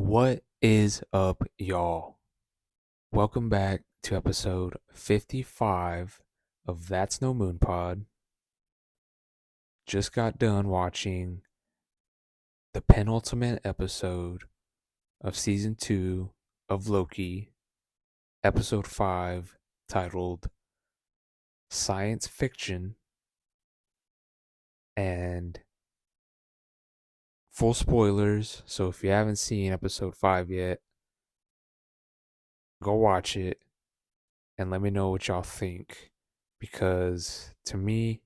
What is up, y'all? Welcome back to episode 55 of That's No Moon Pod. Just got done watching the penultimate episode of season 2 of Loki, episode 5, titled Science Fiction. And full spoilers, so if you haven't seen episode 5 yet, go watch it and let me know what y'all think. Because to me,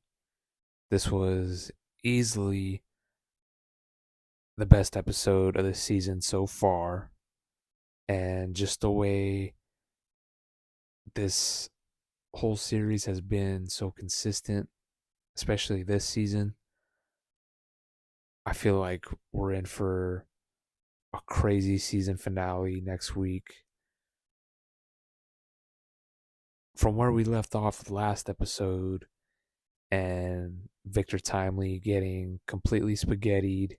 this was easily the best episode of the season so far. And just the way this whole series has been so consistent, especially this season, I feel like we're in for a crazy season finale next week. From where we left off the last episode, and Victor Timely getting completely spaghettied,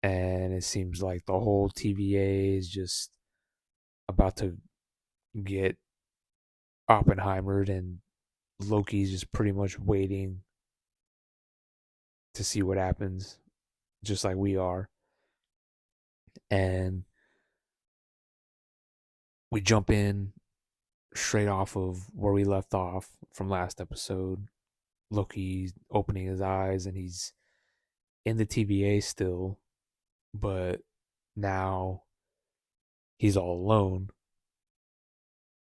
and it seems like the whole TVA is just about to get Oppenheimered, and Loki's just pretty much waiting to see what happens, just like we are. And we jump in straight off of where we left off from last episode. Loki opening his eyes and he's in the TVA still, but now he's all alone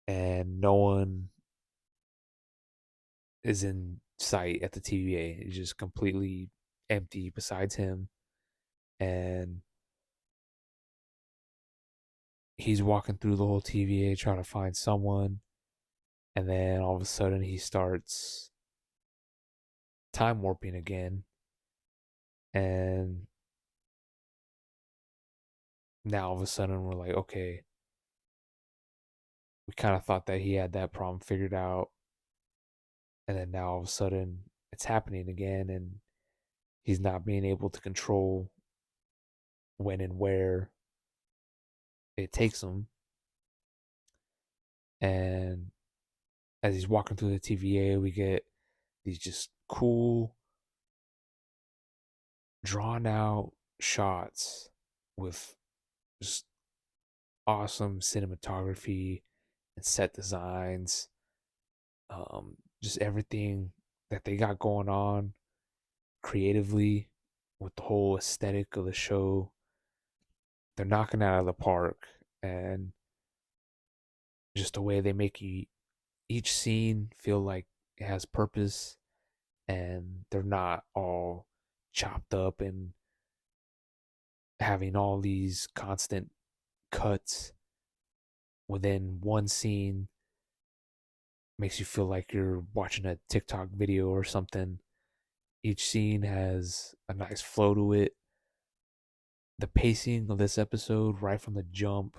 and no one is in sight at the TVA. It's just completely empty besides him. And he's walking through the whole TVA trying to find someone. And then all of a sudden he starts time warping again. And now all of a sudden we're like, okay, we kind of thought that he had that problem figured out. And then now all of a sudden it's happening again. And he's not being able to control when and where it takes him. And as he's walking through the TVA, we get these just cool, drawn out shots with just awesome cinematography and set designs. Just everything that they got going on creatively with the whole aesthetic of the show. They're knocking it out of the park, and just the way they make each scene feel like it has purpose, and they're not all chopped up and having all these constant cuts within one scene. Makes you feel like you're watching a TikTok video or something. Each scene has a nice flow to it. The pacing of this episode, right from the jump,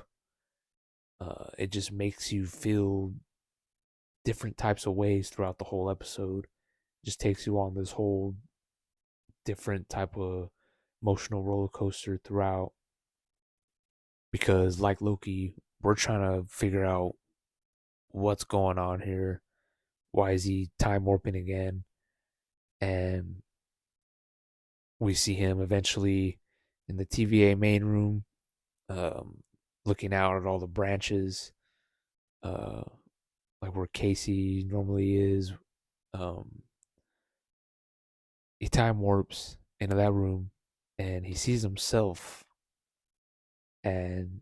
it just makes you feel different types of ways throughout the whole episode. It just takes you on this whole different type of emotional roller coaster throughout. Because, like Loki, we're trying to figure out what's going on here. Why is he time warping again? And we see him eventually in the TVA main room, um, looking out at all the branches, uh, like where Casey normally is. Um, he time warps into that room and he sees himself, and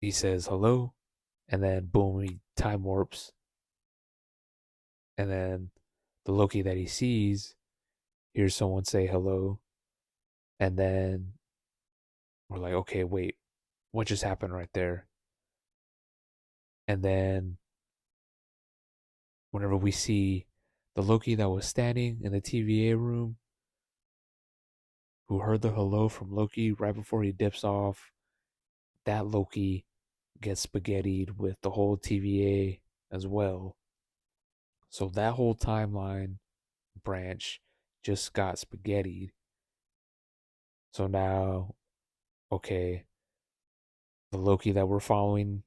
he says hello, and then boom, he time warps, and then the Loki that he sees hears someone say hello, and then we're like, okay, wait, what just happened right there? And then whenever we see the Loki that was standing in the TVA room, who heard the hello from Loki right before he dips off, that Loki gets spaghettied with the whole TVA as well. So that whole timeline branch just got spaghettied. So now okay, the Loki that we're following,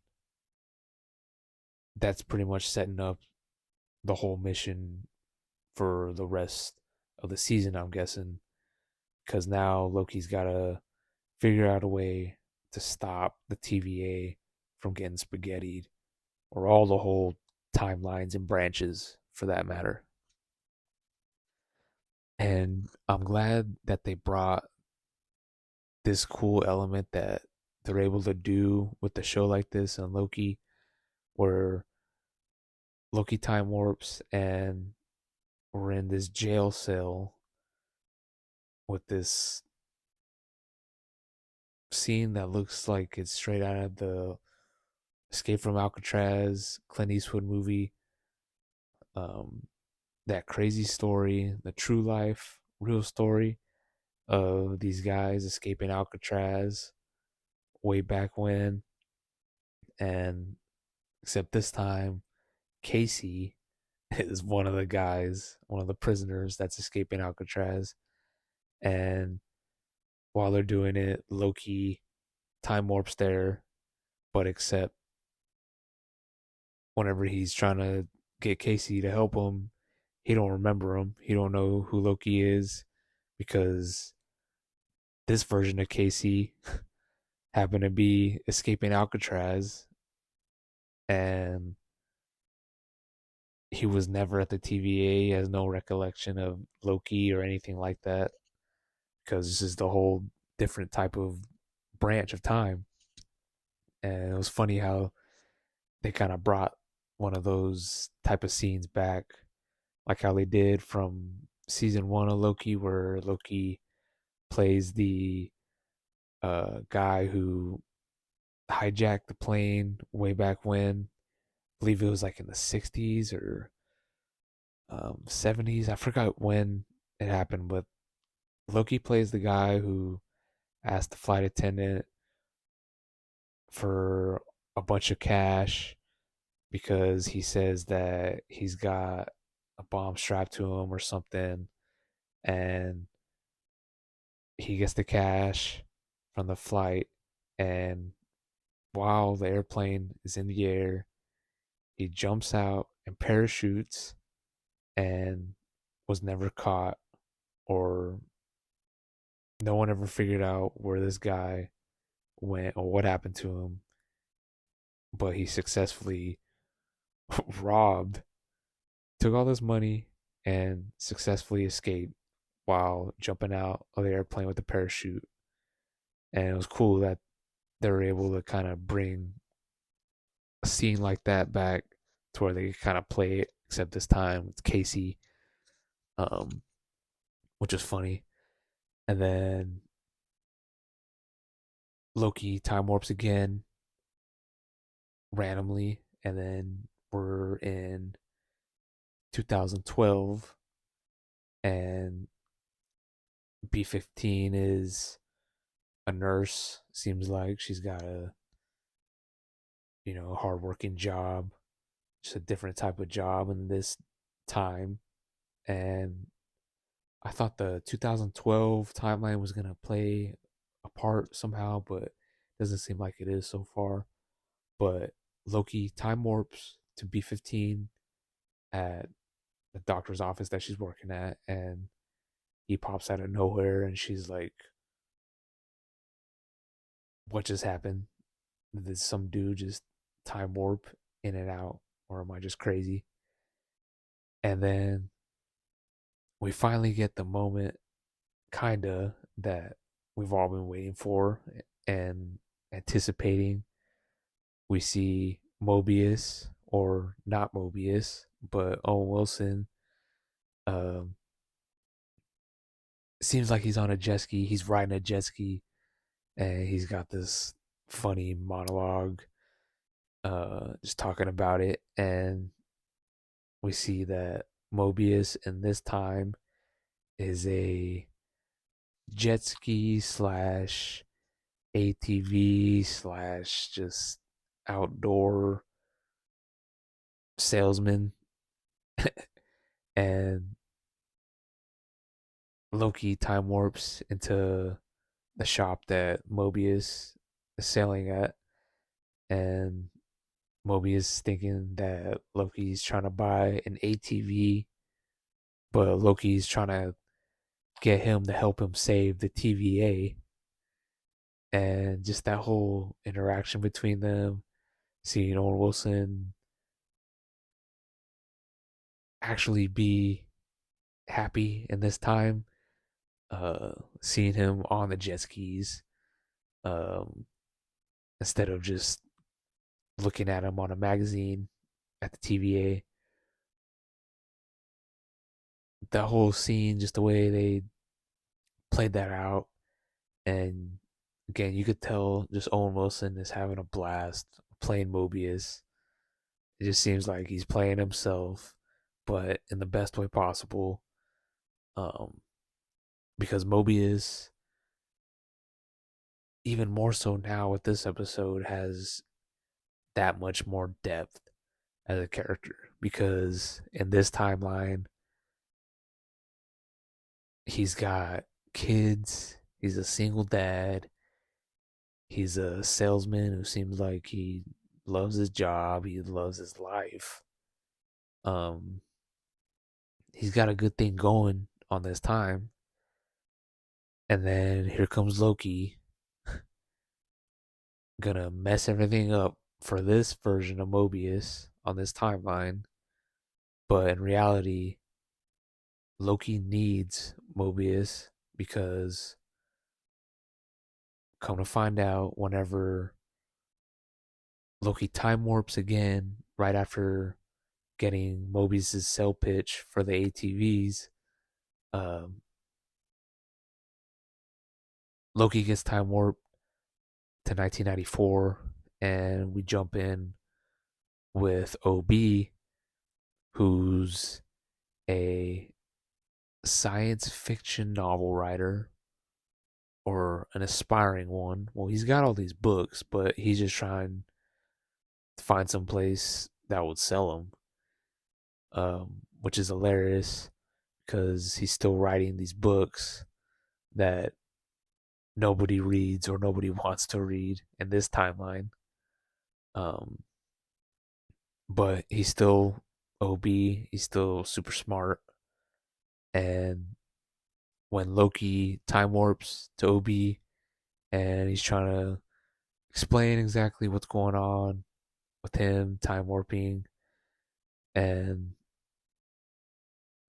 that's pretty much setting up the whole mission for the rest of the season, I'm guessing. Because now Loki's got to figure out a way to stop the TVA from getting spaghettied, or all the whole timelines and branches for that matter. And I'm glad that they brought this cool element that they're able to do with the show like this and Loki, where Loki time warps and we're in this jail cell with this scene that looks like it's straight out of the Escape from Alcatraz Clint Eastwood movie. Um, that crazy story, the true life, real story of these guys escaping Alcatraz way back when. And except this time, Casey is one of the guys, one of the prisoners that's escaping Alcatraz. And while they're doing it, Loki time warps there, but except whenever he's trying to get Casey to help him, he don't remember him. He don't know who Loki is because this version of Casey happened to be escaping Alcatraz and he was never at the TVA, has no recollection of Loki or anything like that because this is the whole different type of branch of time. And it was funny how they kind of brought one of those type of scenes back, like how they did from season one of Loki, where Loki plays the guy who hijacked the plane way back when. I believe it was like in the 60s or 70s. I forgot when it happened, but Loki plays the guy who asked the flight attendant for a bunch of cash because he says that he's got a bomb strapped to him or something, and he gets the cash from the flight. And while the airplane is in the air, he jumps out and parachutes and was never caught, or no one ever figured out where this guy went or what happened to him. But he successfully robbed, took all this money, and successfully escaped while jumping out of the airplane with the parachute. And it was cool that they were able to kind of bring a scene like that back to where they could kind of play it, except this time it's Casey, um, which was funny. And then Loki time warps again randomly, and then we're in 2012, and B-15 is a nurse. Seems like she's got a hardworking job, just a different type of job in this time. And I thought the 2012 timeline was gonna play a part somehow, but it doesn't seem like it is so far. But Loki time warps to B-15 at the doctor's office that she's working at, and he pops out of nowhere, and she's like, "What just happened? Did some dude just time warp in and out, or am I just crazy?" And then we finally get the moment, kinda, that we've all been waiting for and anticipating. We see Mobius, or not Mobius, but Owen Wilson. Um, seems like he's on a jet ski. He's riding a jet ski, and he's got this funny monologue, just talking about it. And we see that Mobius in this time is a jet ski slash ATV slash just outdoor salesman. And Loki time warps into the shop that Mobius is selling at, and Mobius thinking that Loki's trying to buy an ATV, but Loki's trying to get him to help him save the TVA, and just that whole interaction between them, seeing Owen Wilson actually be happy in this time, uh, seeing him on the jet skis, um, instead of just looking at him on a magazine at the TVA. That whole scene, just the way they played that out, and again, you could tell just Owen Wilson is having a blast playing Mobius. It just seems like he's playing himself, but in the best way possible. Um, because Mobius, even more so now with this episode, has that much more depth as a character. Because in this timeline, he's got kids, he's a single dad, he's a salesman who seems like he loves his job, he loves his life. Um, he's got a good thing going on this time. And then here comes Loki, gonna mess everything up for this version of Mobius on this timeline. But in reality, Loki needs Mobius because, come to find out, whenever Loki time warps again, right after getting Mobius's sell pitch for the ATVs, um, Loki gets time warped to 1994, and we jump in with OB, who's a science fiction novel writer, or an aspiring one. Well, he's got all these books, but he's just trying to find some place that would sell them, which is hilarious because he's still writing these books that nobody reads or nobody wants to read in this timeline. Um, but he's still OB. He's still super smart. And when Loki time warps to OB and he's trying to explain exactly what's going on with him time warping, and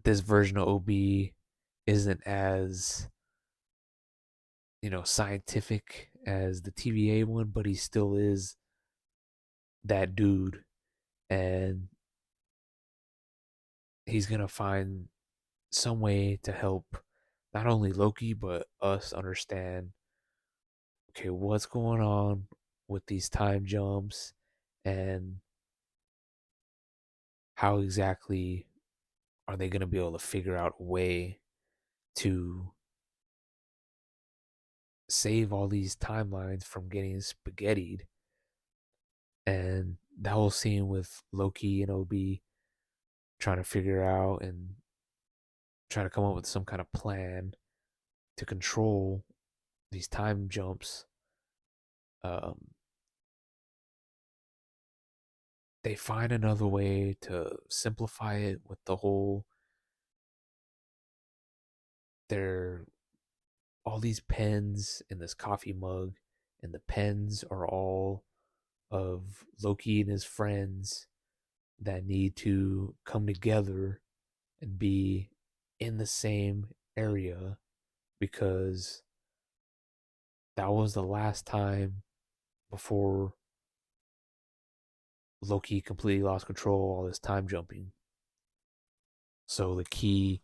this version of OB isn't as, scientific as the TVA one, but he still is that dude, and he's gonna find some way to help not only Loki but us understand, okay, what's going on with these time jumps, and how exactly are they gonna be able to figure out a way to save all these timelines from getting spaghettied. And the whole scene with Loki and OB trying to figure out and trying to come up with some kind of plan to control these time jumps. Um, they find another way to simplify it with the whole, there all these pens in this coffee mug, and the pens are all of Loki and his friends that need to come together and be in the same area, because that was the last time before Loki completely lost control of all this time jumping. So the key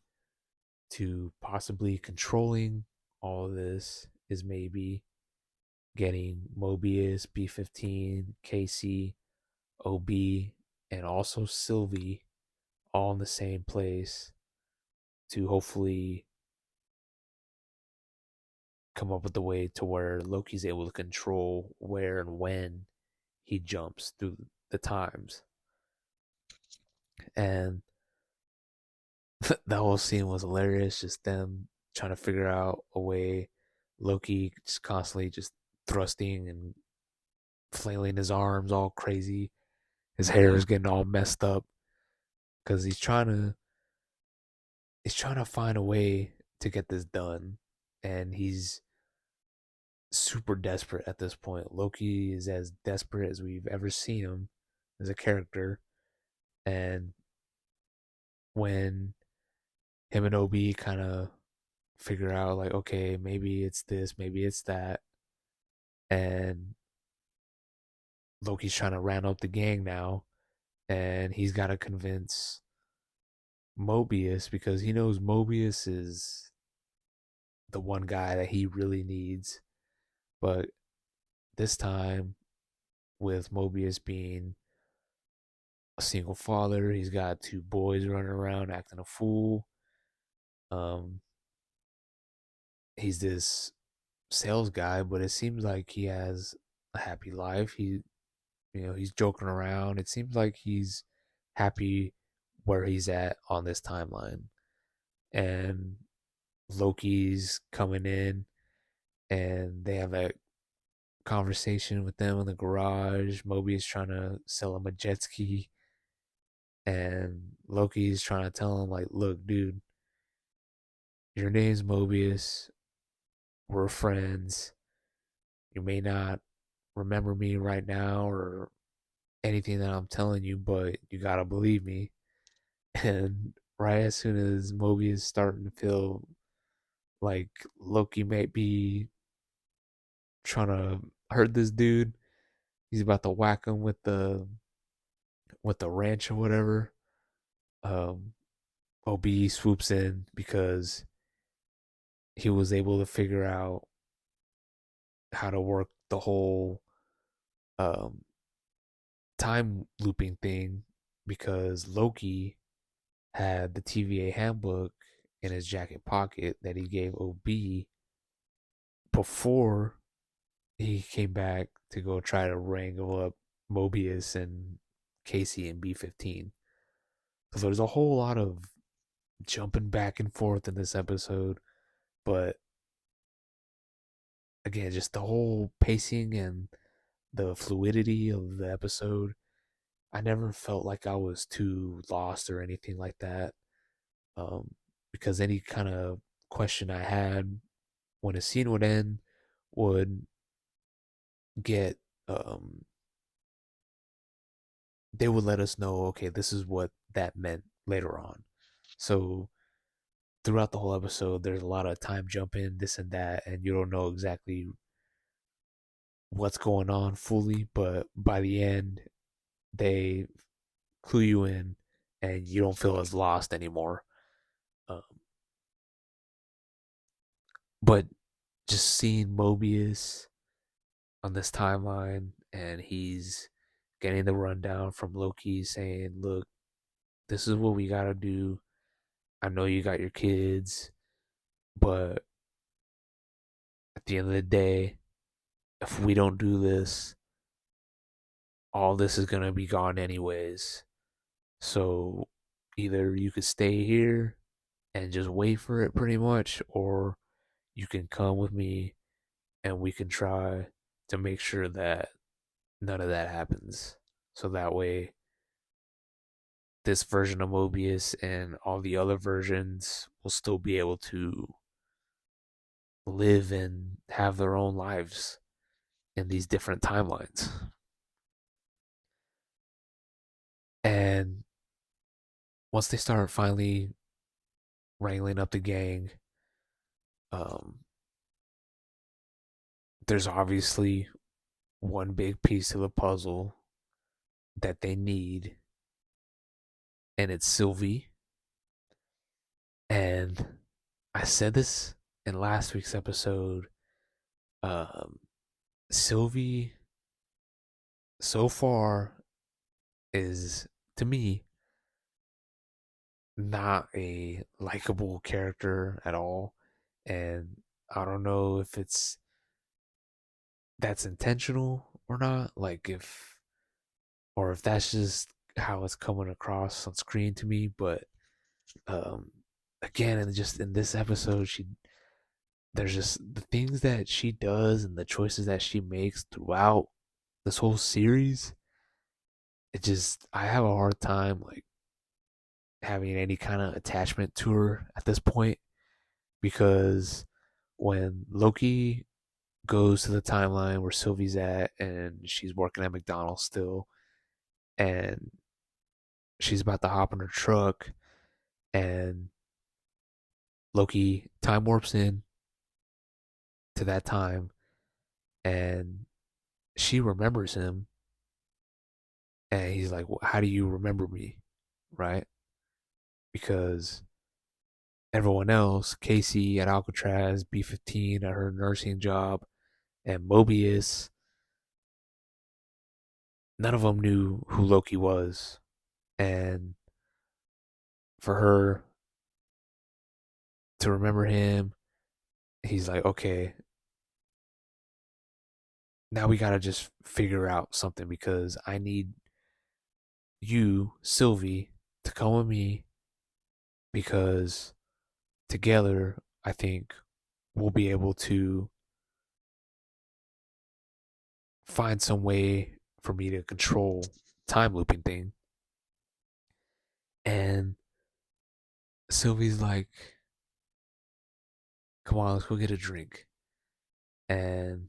to possibly controlling all of this is maybe getting Mobius, B-15, Casey, OB, and also Sylvie all in the same place to hopefully come up with a way to where Loki's able to control where and when he jumps through the times. And that whole scene was hilarious, just them trying to figure out a way Loki just constantly just thrusting and flailing his arms all crazy. His hair is getting all messed up because he's trying to find a way to get this done, and he's super desperate at this point. Loki is as desperate as we've ever seen him as a character, and when him and Obi kind of figure out like, okay, maybe it's this, maybe it's that, and Loki's trying to round up the gang now, and he's got to convince Mobius because he knows Mobius is the one guy that he really needs. But this time, with Mobius being a single father, he's got two boys running around acting a fool. Um, he's this sales guy, but it seems like he has a happy life. He's joking around. It seems like he's happy where he's at on this timeline. And Loki's coming in and they have a conversation with them in the garage. Mobius trying to sell him a jet ski, and Loki's trying to tell him like, "Look, dude, your name's Mobius. We're friends. You may not remember me right now or anything that I'm telling you, but you gotta believe me." And right as soon as Mobius is starting to feel like Loki might be trying to hurt this dude, he's about to whack him with the wrench or whatever. Um, OB swoops in because he was able to figure out how to work the whole um, time looping thing because Loki had the TVA handbook in his jacket pocket that he gave OB before he came back to go try to wrangle up Mobius and Casey and B-15. So there's a whole lot of jumping back and forth in this episode, but again, just the whole pacing and the fluidity of the episode. I never felt like I was too lost or anything like that. Um, because any kind of question I had when a scene would end would get they would let us know, okay, this is what that meant later on. So throughout the whole episode, there's a lot of time jumping, this and that, and you don't know exactly what's going on fully, but by the end, they clue you in and you don't feel as lost anymore. Um, but just seeing Mobius on this timeline and he's getting the rundown from Loki saying, look, this is what we got to do. I know you got your kids, but at the end of the day, if we don't do this, all this is going to be gone anyways. So either you could stay here and just wait for it pretty much, or you can come with me and we can try to make sure that none of that happens. So that way, this version of Mobius and all the other versions will still be able to live and have their own lives in these different timelines. And once they start finally wrangling up the gang, um, there's obviously one big piece of the puzzle that they need, and it's Sylvie. And I said this in last week's episode. Um, Sylvie, so far, is to me not a likable character at all, and I don't know if that's intentional or not. Like if or if that's just how it's coming across on screen to me. But um, again, and just in this episode, there's just the things that she does and the choices that she makes throughout this whole series. It just, I have a hard time like having any kind of attachment to her at this point, because when Loki goes to the timeline where Sylvie's at and she's working at McDonald's still, and she's about to hop in her truck, and Loki time warps in to that time, and she remembers him, and he's like, well, how do you remember me? Right? Because everyone else, Casey at Alcatraz, B-15 at her nursing job, and Mobius, none of them knew who Loki was. And for her to remember him, he's like, okay, now we gotta just figure out something, because I need you, Sylvie, to come with me, because together I think we'll be able to find some way for me to control time looping thing. And Sylvie's like, come on, let's go get a drink. And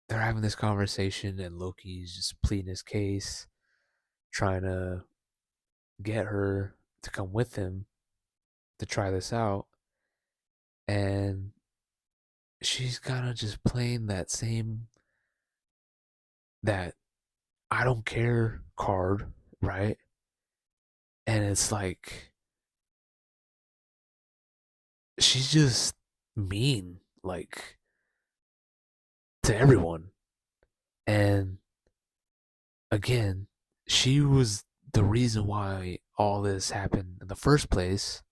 they're having this conversation, and Loki's just pleading his case, trying to get her to come with him to try this out. And she's kind of just playing that same, that I don't care card, right? And it's like, she's just mean, like, to everyone. And again, she was the reason why all this happened in the first place.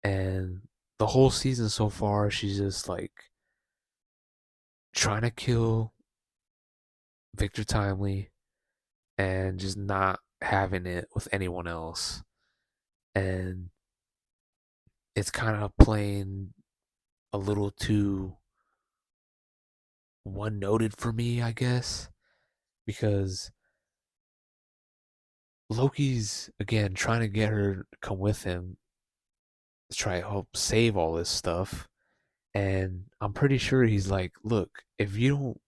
And the whole season so far, she's just like trying to kill Victor Timely and just not having it with anyone else. And it's kind of playing a little too one noted for me, I guess, because Loki's again trying to get her to come with him to try to help save all this stuff. And I'm pretty sure he's like, look, if you don't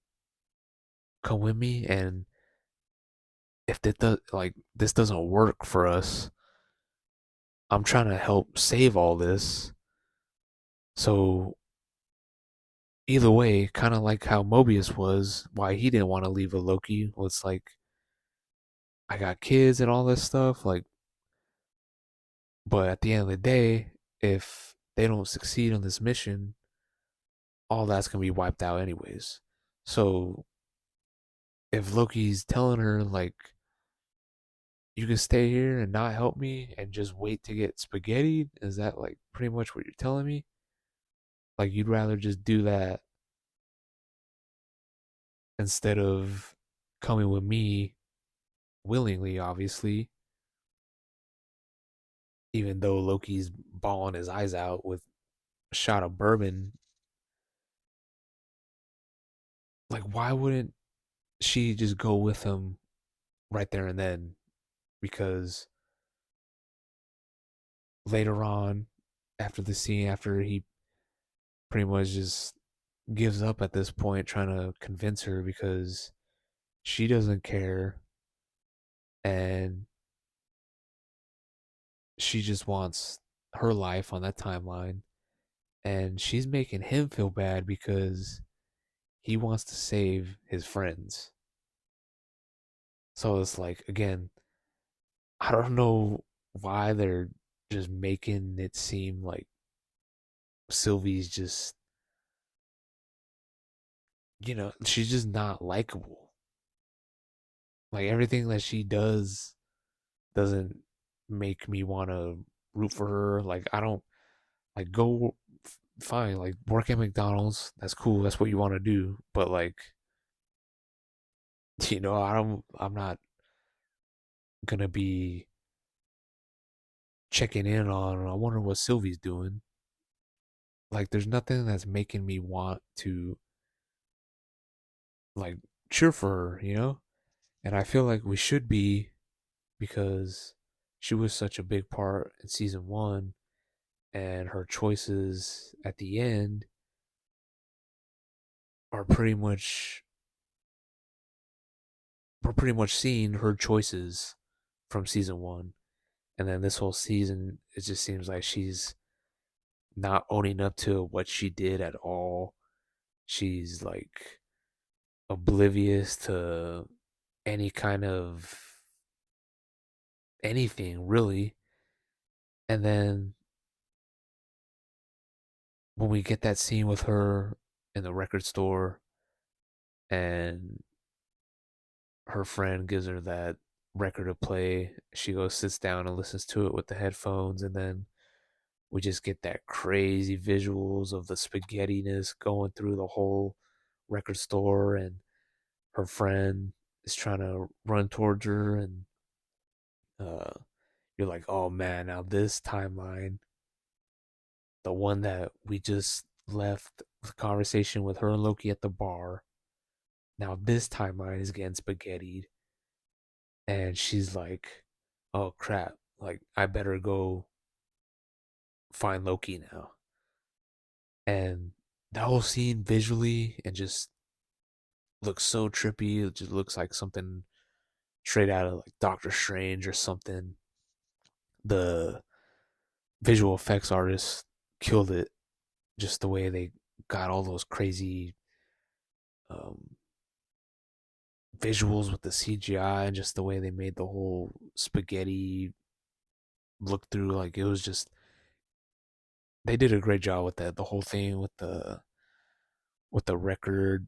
come with me, and if this does, like, this doesn't work for us, I'm trying to help save all this. So either way, kind of like how Mobius was, why he didn't want to leave with Loki was like, I got kids and all this stuff, like, but at the end of the day, if they don't succeed on this mission, all that's gonna be wiped out anyways. So if Loki's telling her like, you can stay here and not help me and just wait to get spaghetti, is that like pretty much what you're telling me? Like, you'd rather just do that instead of coming with me willingly, obviously, even though Loki's bawling his eyes out with a shot of bourbon. Like, why wouldn't she just go with him right there and then? Because later on, after the scene, after he pretty much just gives up at this point, trying to convince her because she doesn't care, and she just wants her life on that timeline, and she's making him feel bad because he wants to save his friends. So it's like, again, I don't know why they're just making it seem like Sylvie's just, she's just not likable. Like, everything that she does doesn't make me want to root for her. Like, I don't, like, go, fine, like, work at McDonald's. That's cool. That's what you want to do. But like, I'm not gonna be checking in on. I wonder what Sylvie's doing. like there's nothing that's making me want to like cheer for her, you know? And I feel like we should be because she was such a big part in season 1 and her choices at the end are pretty much we're pretty much seeing her choices from season 1. And then this whole season it just seems like she's not owning up to what she did at all. She's like oblivious to any kind of anything really. And then when we get that scene with her in the record store and her friend gives her that record to play, she goes sits down and listens to it with the headphones, and then we just get that crazy visuals of the spaghettiness going through the whole record store, and her friend is trying to run towards her, and uh you're like, oh man, now this timeline, the one that we just left the conversation with her and Loki at the bar, now this timeline is getting spaghettied, and she's like, oh crap, like I better go find Loki now. And that whole scene visually and just looks so trippy. It just looks like something straight out of like Doctor Strange or something. The visual effects artists killed it, just the way they got all those crazy um, visuals with the CGI and just the way they made the whole spaghetti look through. Like it was just they did a great job with that. The whole thing with the record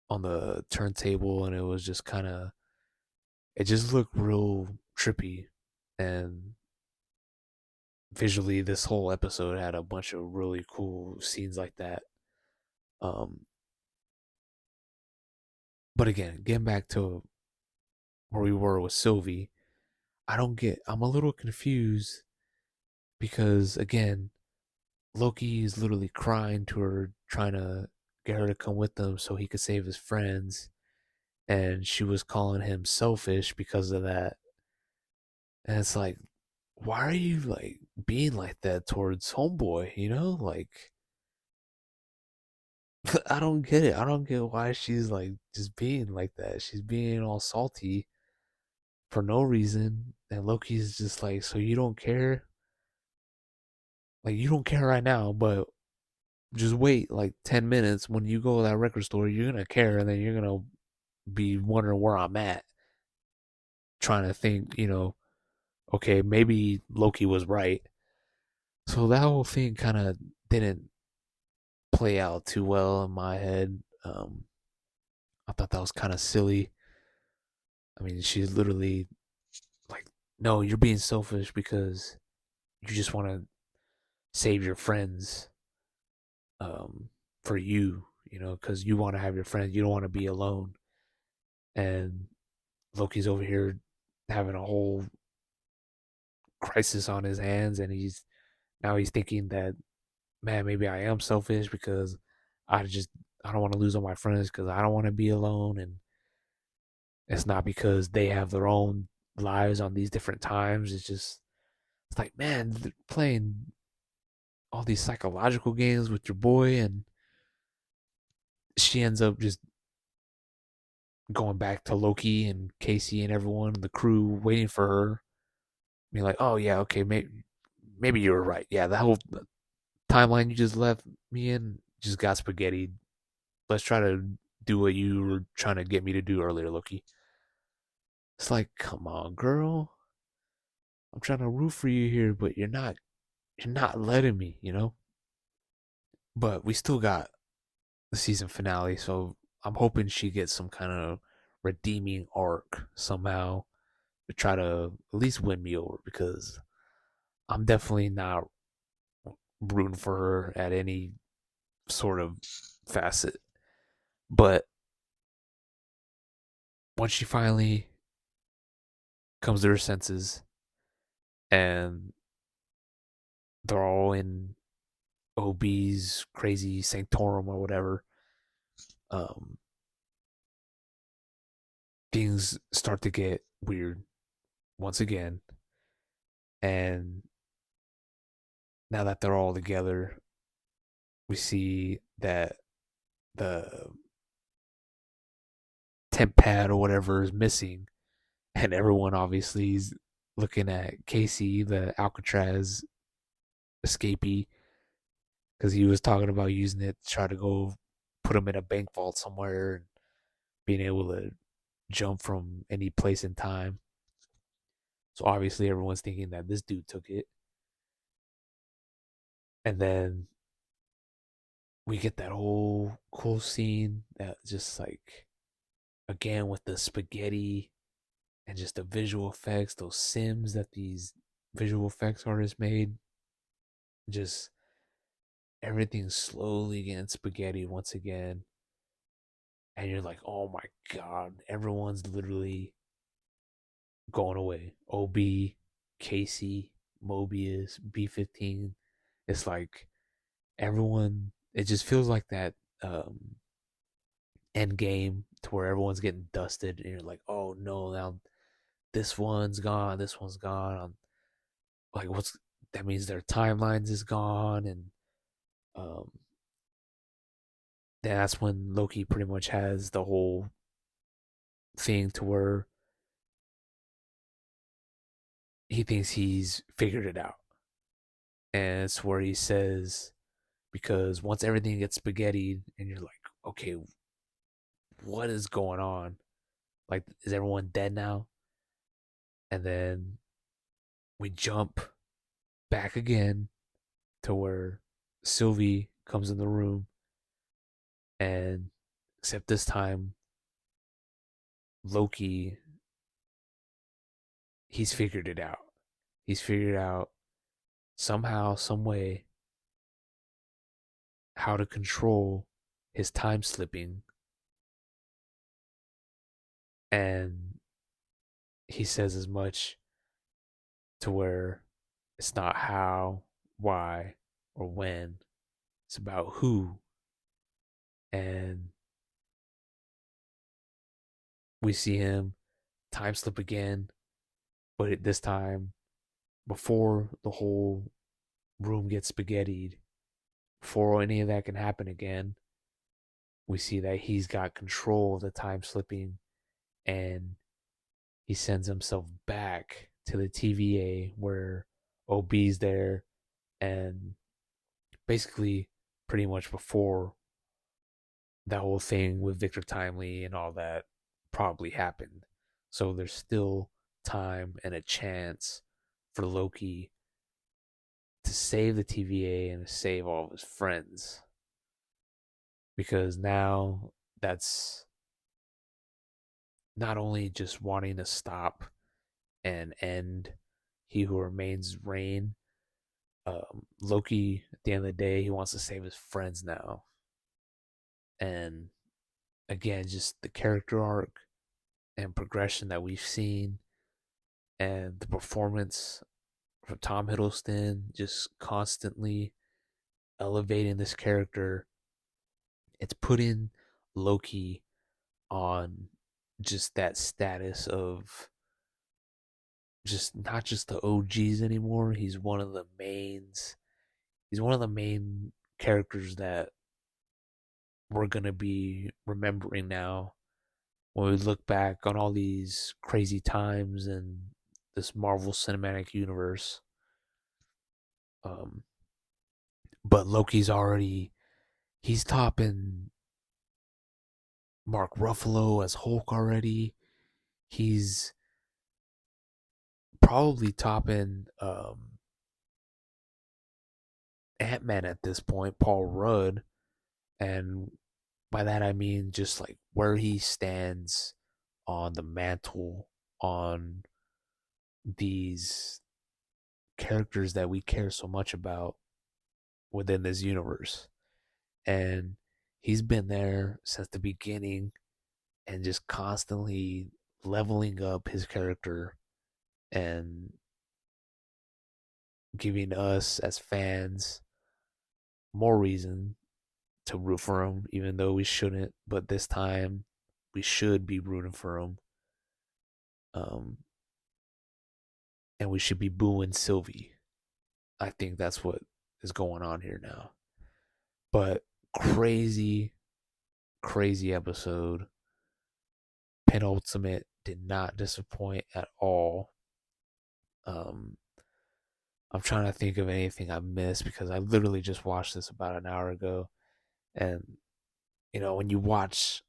on the turntable, and it was just kind of it just looked real trippy. And visually this whole episode had a bunch of really cool scenes like that. um but again, getting back to where we were with Sylvie, I'm a little confused because again, Loki is literally crying to her, trying to get her to come with them so he could save his friends, and she was calling him selfish because of that. And it's like, why are you like being like that towards homeboy, you know? Like I don't get it. I don't get why she's like just being like that. She's being all salty for no reason. And Loki's just like, so you don't care? Like you don't care right now, but just wait like 10 minutes. When you go to that record store, you're gonna care, and then you're gonna be wondering where I'm at, trying to think, okay, maybe Loki was right. So that whole thing kind of didn't play out too well in my head. I thought that was kind of silly. I mean, she's literally like, no, you're being selfish because you just want to save your friends, um, for you, because you want to have your friends. You don't want to be alone. And Loki's over here having a whole crisis on his hands, and he's thinking that, man, maybe I am selfish because I just I don't want to lose all my friends because I don't want to be alone, and it's not because they have their own lives on these different times. It's like, man, they're playing all these psychological games with your boy, and she ends up just going back to Loki and Casey and everyone, the crew waiting for her. Being like, oh yeah, okay, maybe you were right. Yeah, the whole timeline you just left me in just got spaghetti. Let's try to do what you were trying to get me to do earlier, Loki. It's like, come on, girl. I'm trying to root for you here, but you're not letting me. But we still got the season finale, so I'm hoping she gets some kind of redeeming arc somehow to try to at least win me over, because I'm definitely not rooting for her at any sort of facet. But once she finally comes to her senses and they're all in OB's crazy sanctorum or whatever, um, things start to get weird once again. And now that they're all together, we see that the temp pad or whatever is missing, and everyone obviously is looking at Casey, the Alcatraz escapee, because he was talking about using it to try to go put him in a bank vault somewhere and being able to jump from any place in time. So obviously everyone's thinking that this dude took it. And then we get that whole cool scene that just like again with the spaghetti and just the visual effects, those sims that these visual effects artists made, just everything slowly getting spaghetti once again. And you're like, oh my god, everyone's literally going away. OB, Casey, Mobius, B-15. It's like everyone, it just feels like that end game to where everyone's getting dusted and you're like, oh no, now this one's gone. I'm like, what's that means their timelines is gone. And um that's when Loki pretty much has the whole thing to where he thinks he's figured it out. And it's where he says, because once everything gets spaghetti and you're like, okay, what is going on? Like, is everyone dead now? And then we jump back again to where Sylvie comes in the room, and except this time, Loki, he's figured it out. He's figured out somehow, some way, how to control his time slipping. And he says as much to where it's not how, why, or when. It's about who. And we see him time slip again, but this time, before the whole room gets spaghettied, before any of that can happen again, we see that he's got control of the time slipping, and he sends himself back to the TVA where OB's there, and basically pretty much before that whole thing with Victor Timely and all that probably happened. So there's still time and a chance for Loki to save the TVA and to save all of his friends. Because now that's not only just wanting to stop and end He Who Remains reign. Loki, at the end of the day, he wants to save his friends now. And again, just the character arc and progression that we've seen, and the performance from Tom Hiddleston, just constantly elevating this character. It's putting Loki on just that status of just not just the OGs anymore. He's one of the mains. He's one of the main characters that we're gonna be remembering now when we look back on all these crazy times in this Marvel Cinematic Universe. Um, but Loki's already he's topping Mark Ruffalo as Hulk already. He's probably topping Ant-Man at this point, Paul Rudd, and by that I mean just like where he stands on the mantle on these characters that we care so much about within this universe. And he's been there since the beginning and just constantly leveling up his character and giving us as fans more reason to root for him, even though we shouldn't. But this time, we should be rooting for him. Um, and we should be booing Sylvie. I think that's what is going on here now. But crazy, crazy episode. Penultimate did not disappoint at all. Um, I'm trying to think of anything I missed because I literally just watched this about an hour ago. And, when you watch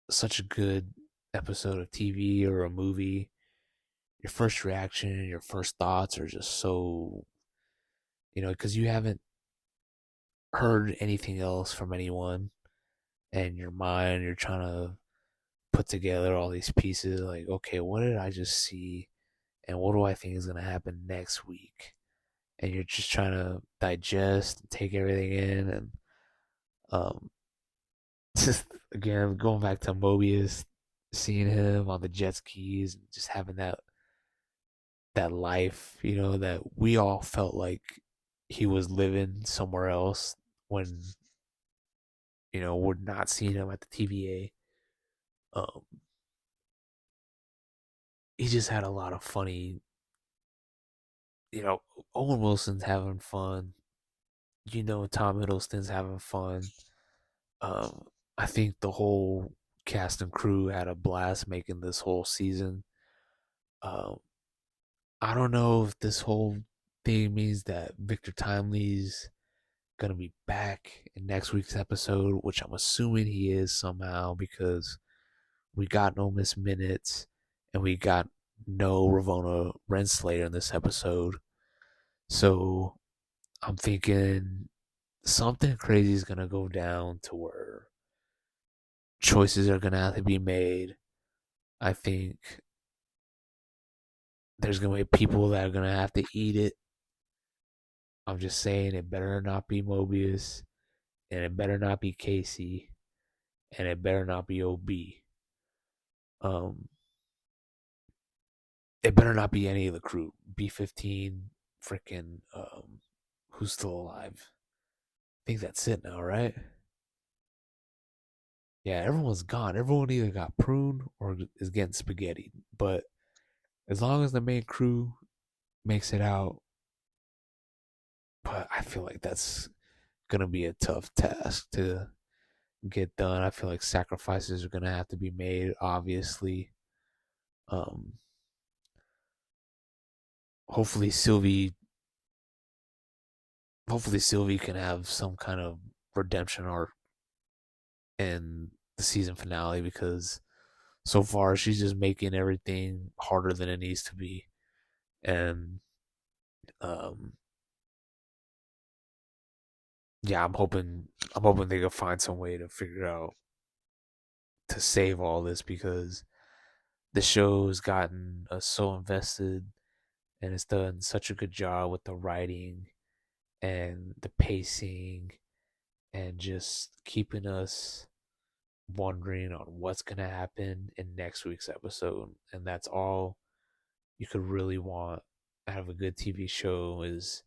such a good episode of TV or a movie, your first reaction, your first thoughts are just so, because you haven't heard anything else from anyone, and your mind, you're trying to put together all these pieces like, okay, what did I just see? And what do I think is going to happen next week? And you're just trying to digest and take everything in. And um, just again, going back to Mobius, seeing him on the jet skis and just having that life, that we all felt like he was living somewhere else when, we're not seeing him at the TVA. He just had a lot of funny, you know, Owen Wilson's having fun. Tom Hiddleston's having fun. Um, I think the whole cast and crew had a blast making this whole season. Um, I don't know if this whole thing means that Victor Timely's gonna be back in next week's episode, which I'm assuming he is somehow because we got no missed minutes and we got no Ravona Renslayer in this episode. So I'm thinking something crazy is gonna go down to where choices are gonna have to be made. I think there's gonna be people that are gonna have to eat it. I'm just saying it better not be Mobius, and it better not be Casey, and it better not be OB. Um, it better not be any of the crew. B-15, freaking who's still alive? I think that's it now, right? Yeah, everyone's gone. Everyone either got pruned or is getting spaghetti. But as long as the main crew makes it out, but I feel like that's gonna be a tough task to get done. I feel like sacrifices are gonna have to be made, obviously. Um, hopefully Sylvie, hopefully Sylvie can have some kind of redemption arc in the season finale because so far she's just making everything harder than it needs to be, and um, yeah, I'm hoping they can find some way to figure out to save all this because the show has gotten us so invested and it's done such a good job with the writing and the pacing and just keeping us wondering on what's going to happen in next week's episode. And that's all you could really want out of a good TV show is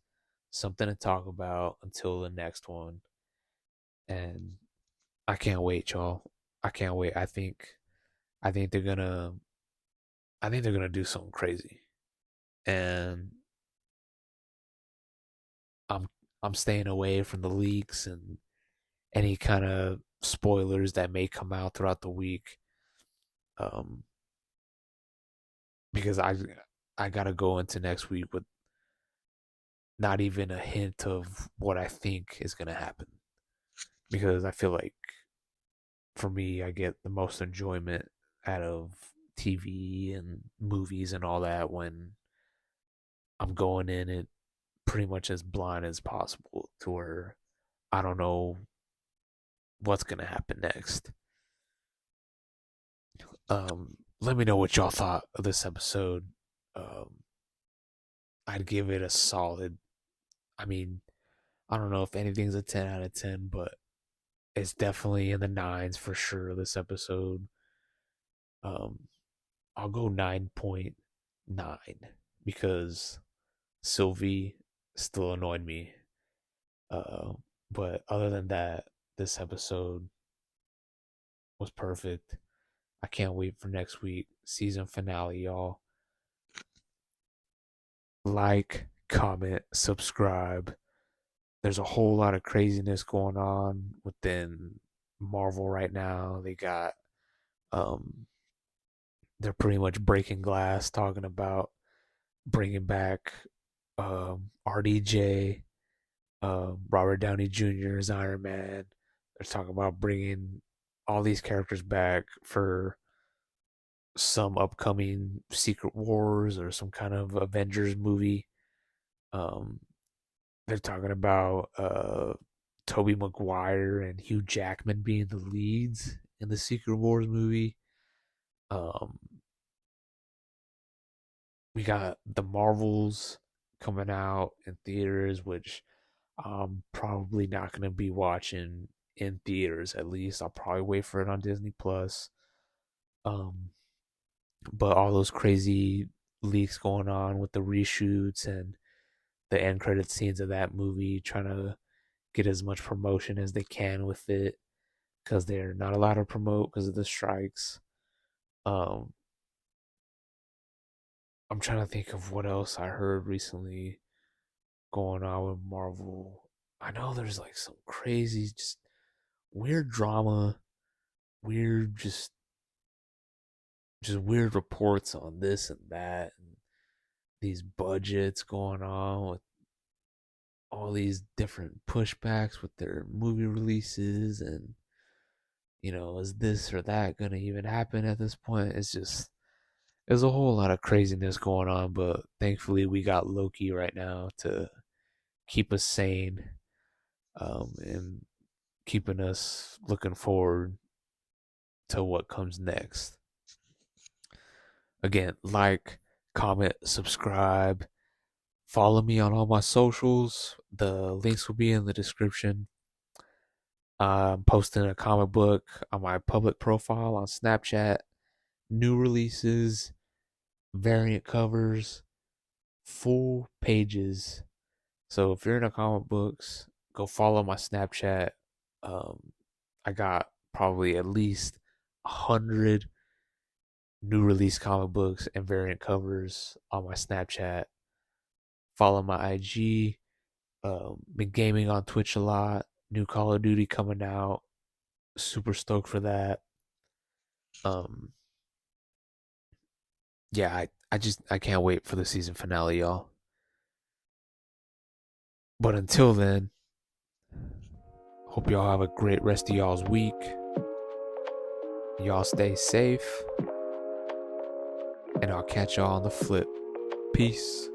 something to talk about until the next one. And I can't wait, y'all. I can't wait. I think they're gonna I think they're gonna do something crazy. And I'm I'm staying away from the leaks and any kind of spoilers that may come out throughout the week. Um, because I gotta go into next week with not even a hint of what I think is gonna happen. Because I feel like for me, I get the most enjoyment out of TV and movies and all that when I'm going in it pretty much as blind as possible to where I don't know what's gonna happen next. Let me know what y'all thought of this episode. Um, I'd give it a solid. I mean, I don't know if anything's a 10 out of 10, but it's definitely in the nines for sure. This episode, um, I'll go 9.9 because Sylvie still annoyed me. Uh, but other than that, this episode was perfect. I can't wait for next week, season finale, y'all. Like, comment, subscribe. There's a whole lot of craziness going on within Marvel right now. Um they're pretty much breaking glass, talking about bringing back RDJ, Robert Downey Jr. as Iron Man. They're talking about bringing all these characters back for some upcoming Secret Wars or some kind of Avengers movie. Um, they're talking about Tobey Maguire and Hugh Jackman being the leads in the Secret Wars movie. Um, we got the Marvels coming out in theaters, which I'm probably not going to be watching in theaters. At least I'll probably wait for it on Disney Plus. Um, but all those crazy leaks going on with the reshoots and the end credit scenes of that movie, trying to get as much promotion as they can with it because they're not allowed to promote because of the strikes. Um, I'm trying to think of what else I heard recently going on with Marvel. I know there's like some crazy, just weird drama, weird, just weird reports on this and that, and these budgets going on with all these different pushbacks with their movie releases, and is this or that gonna even happen at this point? There's a whole lot of craziness going on, but thankfully we got Loki right now to keep us sane, and keeping us looking forward to what comes next. Again, like, comment, subscribe, follow me on all my socials. The links will be in the description. I'm posting a comic book on my public profile on Snapchat, new releases, variant covers, full pages. So if you're into comic books, go follow my Snapchat. Um, I got probably at least 100 new release comic books and variant covers on my Snapchat. Follow my IG. Been gaming on Twitch a lot. New Call of Duty coming out. Super stoked for that. Um, yeah, I can't wait for the season finale, y'all. But until then, hope y'all have a great rest of y'all's week. Y'all stay safe, and I'll catch y'all on the flip. Peace.